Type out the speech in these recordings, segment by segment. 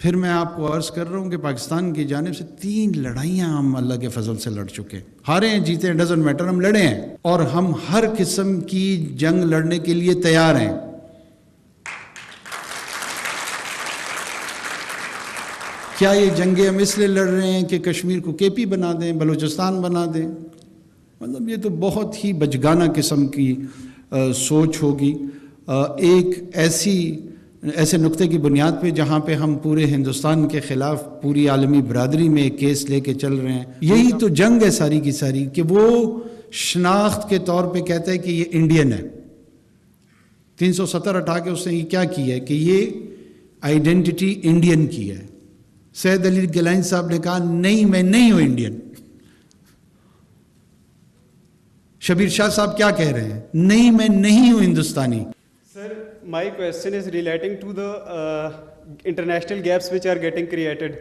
پھر میں آپ کو عرض کر رہا ہوں کہ پاکستان کی جانب سے 3 لڑائیاں ہم اللہ کے فضل سے لڑ چکے ہیں، ہارے ہیں جیتے ہیں ڈزنٹ میٹر، ہم لڑے ہیں اور ہم ہر قسم کی جنگ لڑنے کے لیے تیار ہیں۔ کیا یہ جنگیں ہم اس لیے لڑ رہے ہیں کہ کشمیر کو کے پی بنا دیں، بلوچستان بنا دیں؟ مطلب یہ تو بہت ہی بچگانہ قسم کی سوچ ہوگی، ایک ایسے نقطے کی بنیاد پہ جہاں پہ ہم پورے ہندوستان کے خلاف پوری عالمی برادری میں ایک کیس لے کے چل رہے ہیں۔ یہی تو جنگ ہے ساری کی ساری، کہ وہ شناخت کے طور پہ کہتا ہے کہ یہ انڈین ہے۔ 370 ہٹا کے اس نے یہ کیا کیا ہے کہ یہ آئیڈینٹی انڈین کی ہے۔ سید علی گیلانی صاحب نے کہا نہیں میں نہیں ہوں انڈین۔ شبیر شاہ صاحب کیا کہہ رہے ہیں؟ نہیں میں نہیں ہوں ہندوستانی۔ Sir, my question is relating to the international gaps which are getting created.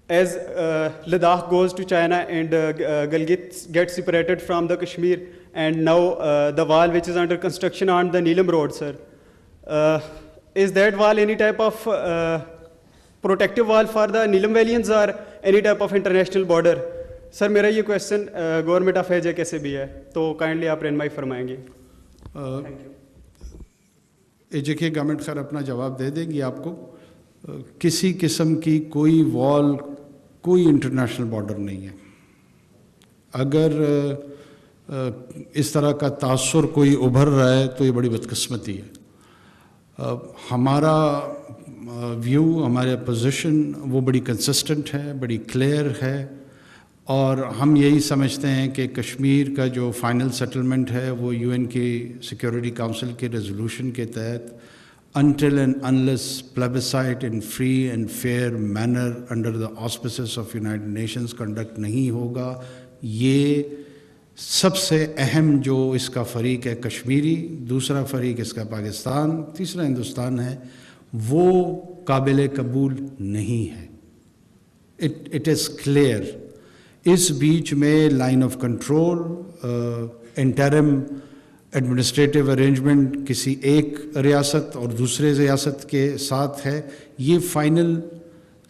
As Ladakh goes to China and Gilgit gets separated from the Kashmir, and now the wall which is under construction on the Neelam Road, sir. Is that wall any type of protective wall for the Neelam Valians or any type of international border? سر میرا یہ question government of age کیسے بھی ہے تو kindly آپ رہنمائی فرمائیں گے۔ ایجے گورنمنٹ خیر اپنا جواب دے دے گی آپ کو۔ کسی قسم کی کوئی وال، کوئی انٹرنیشنل بارڈر نہیں ہے۔ اگر اس طرح کا تاثر کوئی ابھر رہا ہے تو یہ بڑی بدقسمتی ہے۔ ہمارا ویو، ہمارا پوزیشن وہ بڑی کنسسٹنٹ ہے، بڑی کلیئر ہے، اور ہم یہی سمجھتے ہیں کہ کشمیر کا جو فائنل سیٹلمنٹ ہے وہ UN کی سیکیورٹی کاؤنسل کے ریزولوشن کے تحت until and unless plebiscite in free and fair manner under the auspices of United Nations conduct نہیں ہوگا۔ یہ سب سے اہم جو اس کا فریق ہے کشمیری، دوسرا فریق اس کا پاکستان، تیسرا ہندوستان ہے، وہ قابل قبول نہیں ہے۔ It is clear۔ اس بیچ میں line of control, interim administrative arrangement کسی ایک ریاست اور دوسرے ریاست کے ساتھ ہے، یہ فائنل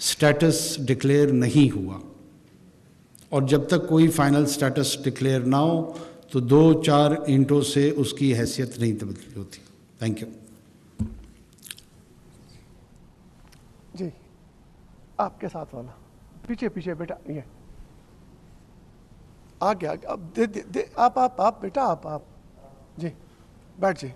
سٹیٹس ڈکلیئر نہیں ہوا، اور جب تک کوئی فائنل سٹیٹس ڈکلیئر نہ ہو تو 2-4 اینٹوں سے اس کی حیثیت نہیں تبدیل ہوتی۔ Thank you. جی آپ کے ساتھ والا پیچھے بیٹا، یہ آگے آپ بیٹا آپ جی بیٹھ جی۔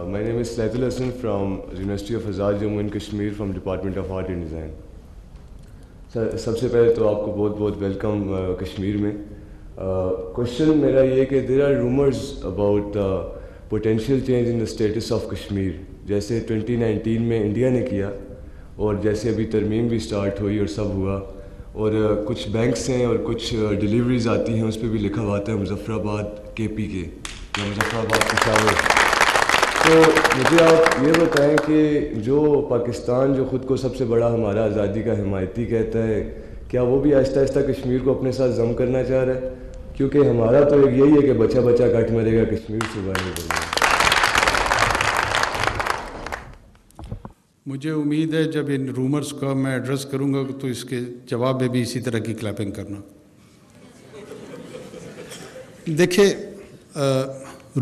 My name is Saitul Hassan from University of Azad Jammu and Kashmir from Department of Art and Design. سر سب سے پہلے تو آپ کو بہت بہت ویلکم کشمیر میں۔ کوشچن میرا یہ کہ there are rumours about potential change in the status of Kashmir, جیسے 2019 میں انڈیا نے کیا، اور جیسے ابھی ترمیم بھی سٹارٹ ہوئی اور سب ہوا، اور کچھ بینکس ہیں اور کچھ ڈیلیوریز آتی ہیں اس پہ بھی لکھا ہوا آتا ہے مظفر آباد KP کے یا مظفر آباد پشاور۔ تو مجھے آپ یہ بتائیں کہ جو پاکستان جو خود کو سب سے بڑا ہمارا آزادی کا حمایتی کہتا ہے، کیا وہ بھی آہستہ آہستہ کشمیر کو اپنے ساتھ ضم کرنا چاہ رہا ہے؟ کیونکہ ہمارا تو یہی ہے کہ بچہ بچہ کٹ مرے گا، کشمیر سے باہر نہیں کرنا۔ مجھے امید ہے جب ان رومرز کا میں ایڈریس کروں گا تو اس کے جواب میں بھی اسی طرح کی کلیپنگ کرنا۔ دیکھیں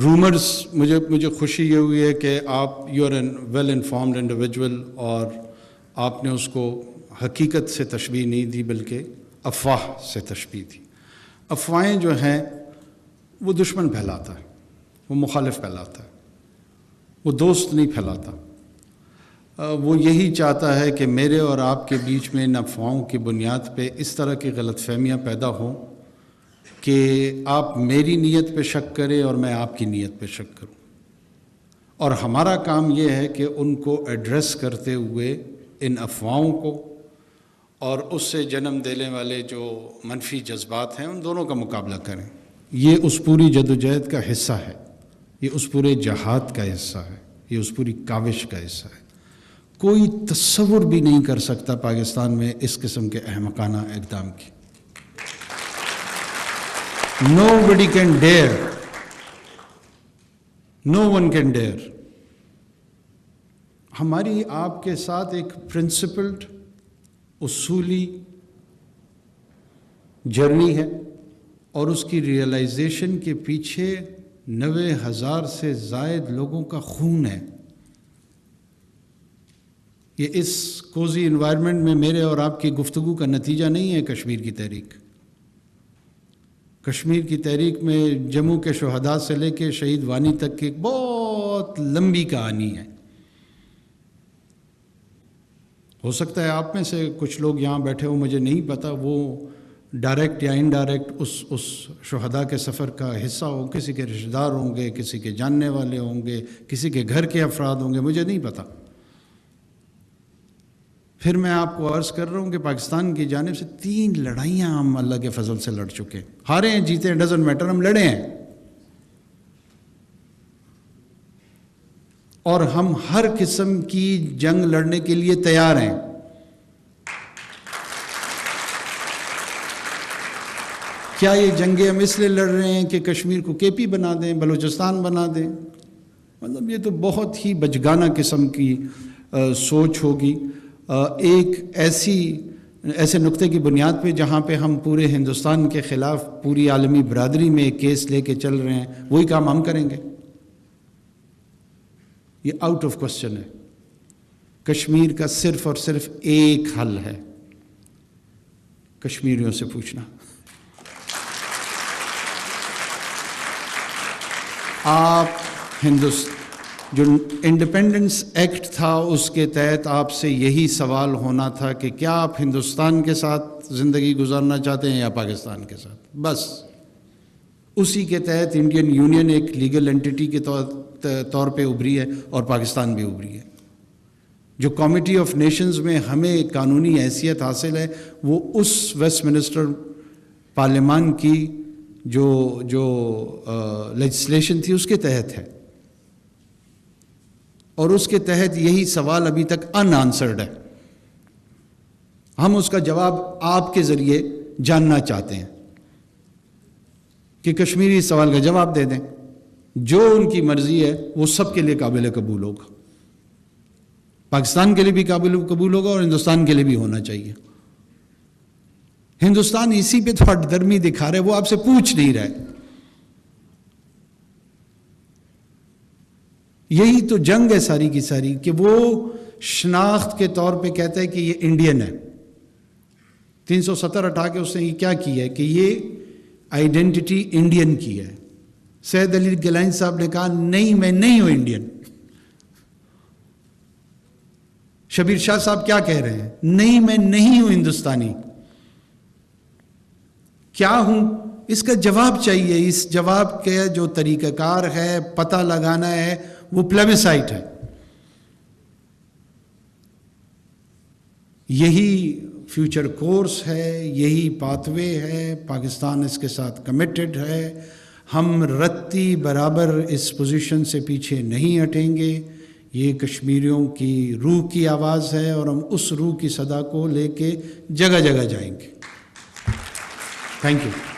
رومرز، مجھے خوشی یہ ہوئی ہے کہ آپ you are an well informed individual, اور آپ نے اس کو حقیقت سے تشبیہ نہیں دی بلکہ افواہ سے تشبیہ دی۔ افواہیں جو ہیں وہ دشمن پھیلاتا ہے، وہ مخالف پھیلاتا ہے، وہ دوست نہیں پھیلاتا۔ وہ یہی چاہتا ہے کہ میرے اور آپ کے بیچ میں ان افواہوں کی بنیاد پہ اس طرح کی غلط فہمیاں پیدا ہوں کہ آپ میری نیت پہ شک کریں اور میں آپ کی نیت پہ شک کروں، اور ہمارا کام یہ ہے کہ ان کو ایڈریس کرتے ہوئے ان افواہوں کو اور اس سے جنم دینے والے جو منفی جذبات ہیں ان دونوں کا مقابلہ کریں۔ یہ اس پوری جدوجہد کا حصہ ہے، یہ اس پورے جہاد کا حصہ ہے، یہ اس پوری کاوش کا حصہ ہے۔ کوئی تصور بھی نہیں کر سکتا پاکستان میں اس قسم کے احمقانہ اقدام کی۔ Nobody can dare No one can dare. ہماری آپ کے ساتھ ایک پرنسپلڈ اصولی جرنی ہے اور اس کی ریئلائزیشن کے پیچھے 90,000 سے زائد لوگوں کا خون ہے. یہ اس کوزی انوائرمنٹ میں میرے اور آپ کی گفتگو کا نتیجہ نہیں ہے کشمیر کی تحریک. کشمیر کی تحریک میں جموں کے شہداء سے لے کے شہید وانی تک کی ایک بہت لمبی کہانی ہے. ہو سکتا ہے آپ میں سے کچھ لوگ یہاں بیٹھے ہو، مجھے نہیں پتہ، وہ ڈائریکٹ یا انڈائریکٹ اس شہداء کے سفر کا حصہ ہو. کسی کے رشتہ دار ہوں گے، کسی کے جاننے والے ہوں گے، کسی کے گھر کے افراد ہوں گے، مجھے نہیں پتہ. پھر میں آپ کو عرض کر رہا ہوں کہ پاکستان کی جانب سے 3 لڑائیاں ہم اللہ کے فضل سے لڑ چکے ہیں. ہارے ہیں جیتے ہیں ڈزنٹ میٹر، ہم لڑے ہیں. اور ہم ہر قسم کی جنگ لڑنے کے لیے تیار ہیں. کیا یہ جنگیں ہم اس لیے لڑ رہے ہیں کہ کشمیر کو کے پی بنا دیں، بلوچستان بنا دیں؟ مطلب یہ تو بہت ہی بچگانہ قسم کی سوچ ہوگی. ایک ایسے نقطے کی بنیاد پہ جہاں پہ ہم پورے ہندوستان کے خلاف پوری عالمی برادری میں ایک کیس لے کے چل رہے ہیں، وہی کام ہم کریں گے؟ یہ آؤٹ آف کوسچن ہے. کشمیر کا صرف اور صرف ایک حل ہے، کشمیریوں سے پوچھنا. آپ جو انڈیپینڈنس ایکٹ تھا اس کے تحت آپ سے یہی سوال ہونا تھا کہ کیا آپ ہندوستان کے ساتھ زندگی گزارنا چاہتے ہیں یا پاکستان کے ساتھ؟ بس اسی کے تحت انڈین یونین ایک لیگل اینٹی کے طور پہ ابھری ہے اور پاکستان بھی ابھری ہے. جو کمیٹی آف نیشنز میں ہمیں قانونی حیثیت حاصل ہے وہ اس ویسٹ منسٹر پارلیمان کی جو لیجسلیشن تھی اس کے تحت ہے، اور اس کے تحت یہی سوال ابھی تک ان آنسرڈ ہے. ہم اس کا جواب آپ کے ذریعے جاننا چاہتے ہیں کہ کشمیری اس سوال کا جواب دے دیں. جو ان کی مرضی ہے وہ سب کے لیے قابل قبول ہوگا، پاکستان کے لیے بھی قابل قبول ہوگا اور ہندوستان کے لیے بھی ہونا چاہیے. ہندوستان اسی پہ تو ہٹ درمی دکھا رہے، وہ آپ سے پوچھ نہیں رہے. یہی تو جنگ ہے ساری کی ساری کہ وہ شناخت کے طور پہ کہتا ہے کہ یہ انڈین ہے. 370 ہٹا کے اس نے یہ کیا کیا ہے کہ یہ آئیڈینٹی انڈین کی ہے. سید علی گیلانی صاحب نے کہا نہیں میں نہیں ہوں انڈین. شبیر شاہ صاحب کیا کہہ رہے ہیں؟ نہیں میں نہیں ہوں ہندوستانی. کیا ہوں؟ اس کا جواب چاہیے. اس جواب کے جو طریقہ کار ہے، پتہ لگانا ہے، وہ پلیبسائٹ ہے. یہی فیوچر کورس ہے، یہی پاتھ وے ہے. پاکستان اس کے ساتھ کمیٹڈ ہے. ہم رتی برابر اس پوزیشن سے پیچھے نہیں ہٹیں گے. یہ کشمیریوں کی روح کی آواز ہے اور ہم اس روح کی صدا کو لے کے جگہ جگہ جائیں گے. Thank you.